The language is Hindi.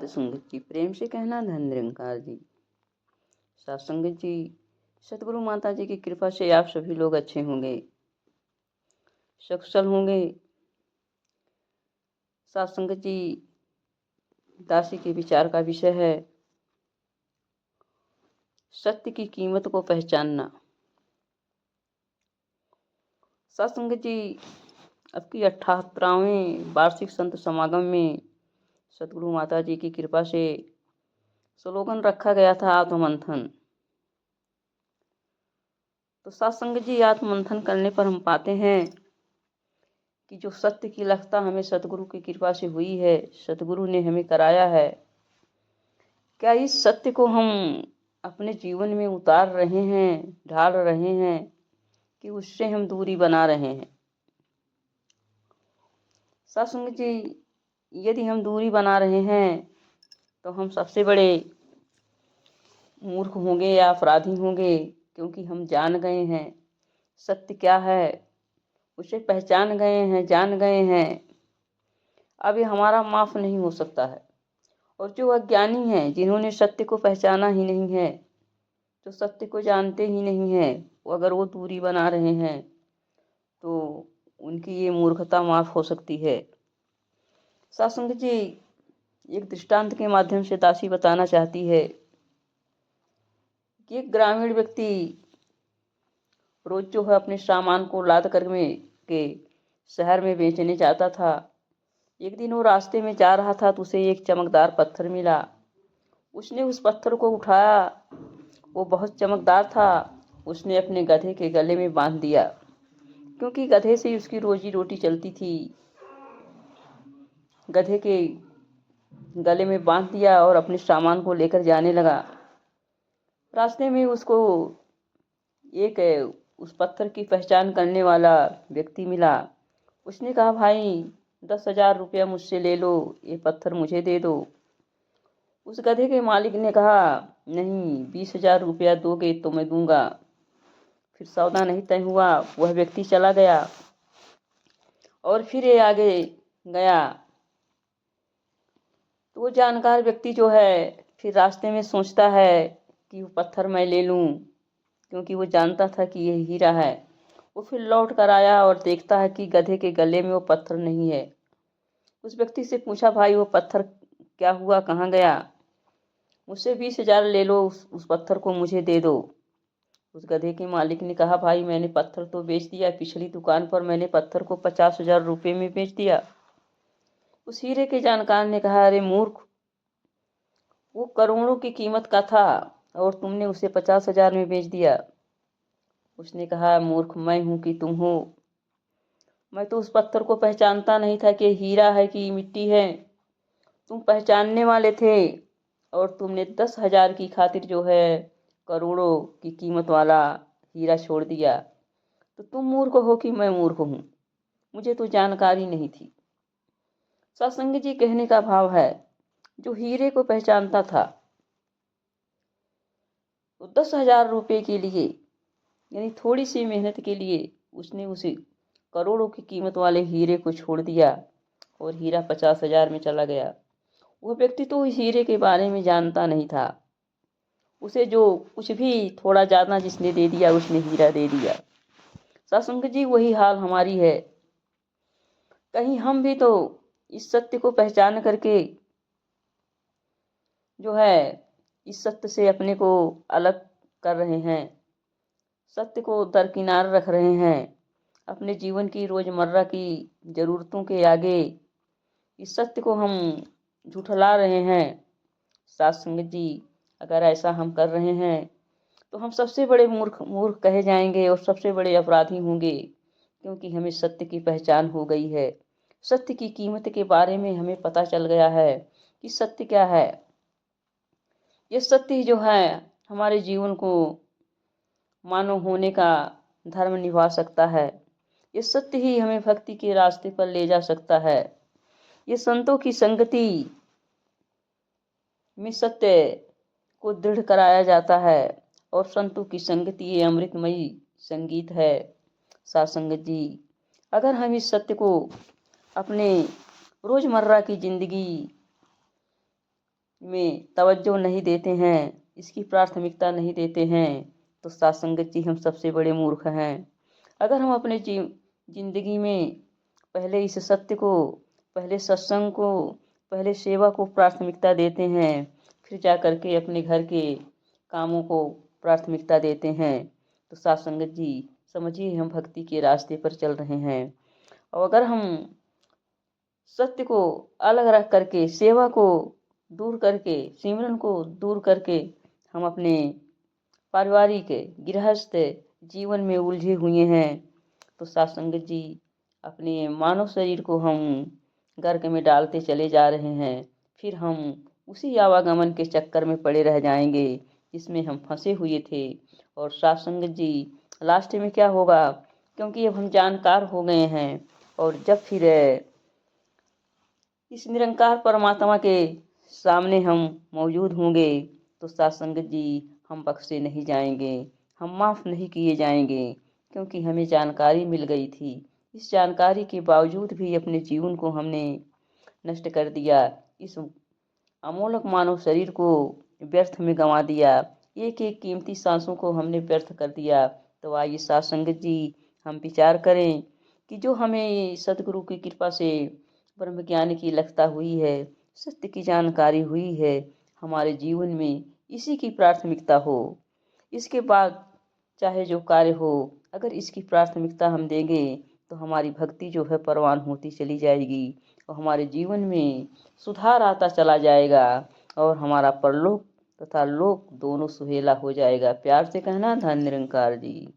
संगत जी प्रेम से कहना धन निरंकार जी। साथ संगत जी, सतगुरु माता जी की कृपा से आप सभी लोग अच्छे होंगे, सकुशल होंगे। साथ संगत जी, दासी के विचार का विषय है सत्य की कीमत को पहचानना। साथ संगत जी, अब की 78वें वार्षिक संत समागम में सतगुरु माता जी की कृपा से स्लोगन रखा गया था आत्ममंथन। तो सत्संग जी, आत्ममंथन करने पर हम पाते हैं कि जो सत्य की लक्षता हमें सतगुरु की कृपा से हुई है, सतगुरु ने हमें कराया है, क्या इस सत्य को हम अपने जीवन में उतार रहे हैं, ढाल रहे हैं कि उससे हम दूरी बना रहे हैं। सत्संग जी, यदि हम दूरी बना रहे हैं तो हम सबसे बड़े मूर्ख होंगे या अपराधी होंगे, क्योंकि हम जान गए हैं सत्य क्या है, उसे पहचान गए हैं, जान गए हैं। अब ये हमारा माफ नहीं हो सकता है। और जो अज्ञानी हैं, जिन्होंने सत्य को पहचाना ही नहीं है, जो सत्य को जानते ही नहीं है, अगर वो दूरी बना रहे हैं तो उनकी ये मूर्खता माफ हो सकती है। सत्संग जी, एक दृष्टांत के माध्यम से दासी बताना चाहती है कि एक ग्रामीण व्यक्ति रोज जो है अपने सामान को लाद कर में के शहर में बेचने जाता था। एक दिन वो रास्ते में जा रहा था तो उसे एक चमकदार पत्थर मिला। उसने उस पत्थर को उठाया, वो बहुत चमकदार था। उसने अपने गधे के गले में बांध दिया, क्योंकि गधे से उसकी रोजी रोटी चलती थी। गधे के गले में बांध दिया और अपने सामान को लेकर जाने लगा। रास्ते में उसको एक उस पत्थर की पहचान करने वाला व्यक्ति मिला। उसने कहा, भाई 10,000 रुपया मुझसे ले लो, ये पत्थर मुझे दे दो। उस गधे के मालिक ने कहा, नहीं, 20,000 रुपया दोगे तो मैं दूंगा। फिर सौदा नहीं तय हुआ, वह व्यक्ति चला गया और फिर ये आगे गया। तो वो जानकार व्यक्ति जो है फिर रास्ते में सोचता है कि वो पत्थर मैं ले लूं, क्योंकि वो जानता था कि ये हीरा है। वो फिर लौट कर आया और देखता है कि गधे के गले में वो पत्थर नहीं है। उस व्यक्ति से पूछा, भाई वो पत्थर क्या हुआ, कहाँ गया? मुझसे 20,000 ले लो, उस पत्थर को मुझे दे दो। उस गधे के मालिक ने कहा, भाई मैंने पत्थर तो बेच दिया, पिछली दुकान पर मैंने पत्थर को 50,000 रुपये में बेच दिया। उस हीरे के जानकार ने कहा, अरे मूर्ख, वो करोड़ों की कीमत का था और तुमने उसे 50,000 में बेच दिया। उसने कहा, मूर्ख मैं हूं कि तुम हो? मैं तो उस पत्थर को पहचानता नहीं था कि हीरा है कि मिट्टी है। तुम पहचानने वाले थे और तुमने 10,000 की खातिर जो है करोड़ों की कीमत वाला हीरा छोड़ दिया। तो तुम मूर्ख हो कि मैं मूर्ख हूँ? मुझे तो जानकारी नहीं थी। सत्संग जी, कहने का भाव है, जो हीरे को पहचानता था तो 10,000 रुपये के लिए, यानी थोड़ी सी मेहनत के लिए, उसने उसे करोड़ों की कीमत वाले हीरे को छोड़ दिया और हीरा 50,000 में चला गया। वह व्यक्ति तो इस हीरे के बारे में जानता नहीं था। उसे जो कुछ भी थोड़ा ज़्यादा जिसने दे दिया, उसने हीरा दे दिया। सत्संग जी, वही हाल हमारी है। कहीं हम भी तो इस सत्य को पहचान करके जो है इस सत्य से अपने को अलग कर रहे हैं, सत्य को दरकिनार रख रहे हैं। अपने जीवन की रोजमर्रा की जरूरतों के आगे इस सत्य को हम झुठला रहे हैं। साथ संगत जी, अगर ऐसा हम कर रहे हैं तो हम सबसे बड़े मूर्ख मूर्ख कहे जाएंगे और सबसे बड़े अपराधी होंगे, क्योंकि हमें सत्य की पहचान हो गई है। सत्य की कीमत के बारे में हमें पता चल गया है कि सत्य क्या है। ये सत्य जो है हमारे जीवन को मानव होने का धर्म निभा सकता है। ये सत्य ही हमें भक्ति के रास्ते पर ले जा सकता है। ये संतों की संगति में सत्य को दृढ़ कराया जाता है और संतों की संगति ये अमृतमयी संगीत है। साथ संगत जी, अगर हम इस सत्य को अपने रोजमर्रा की जिंदगी में तवज्जो नहीं देते हैं, इसकी प्राथमिकता नहीं देते हैं, तो साथ संगत जी हम सबसे बड़े मूर्ख हैं। अगर हम अपने जिंदगी में पहले इस सत्य को, पहले सत्संग को, पहले सेवा को प्राथमिकता देते हैं, फिर जा करके अपने घर के कामों को प्राथमिकता देते हैं, तो साथ संगत जी समझिए हम भक्ति के रास्ते पर चल रहे हैं। और अगर हम सत्य को अलग रख करके, सेवा को दूर करके, सिमरन को दूर करके हम अपने पारिवारिक गृहस्थ जीवन में उलझे हुए हैं, तो साथ संगत जी अपने मानव शरीर को हम गर्क में डालते चले जा रहे हैं। फिर हम उसी आवागमन के चक्कर में पड़े रह जाएंगे जिसमें हम फंसे हुए थे। और साथ संगत जी लास्ट में क्या होगा, क्योंकि अब हम जानकार हो गए हैं, और जब फिर इस निरंकार परमात्मा के सामने हम मौजूद होंगे, तो साथ संगत जी हम बख्शे नहीं जाएंगे, हम माफ़ नहीं किए जाएंगे, क्योंकि हमें जानकारी मिल गई थी। इस जानकारी के बावजूद भी अपने जीवन को हमने नष्ट कर दिया, इस अमोलक मानव शरीर को व्यर्थ में गंवा दिया, एक एक कीमती सांसों को हमने व्यर्थ कर दिया। तो आइए साथ संगत जी हम विचार करें कि जो हमें सतगुरु की कृपा से ब्रह्म ज्ञान की लगता हुई है, सत्य की जानकारी हुई है, हमारे जीवन में इसी की प्राथमिकता हो। इसके बाद चाहे जो कार्य हो, अगर इसकी प्राथमिकता हम देंगे तो हमारी भक्ति जो है परवान होती चली जाएगी, और हमारे जीवन में सुधार आता चला जाएगा, और हमारा परलोक तथा लोक दोनों सुहेला हो जाएगा। प्यार से कहना, धन निरंकार जी।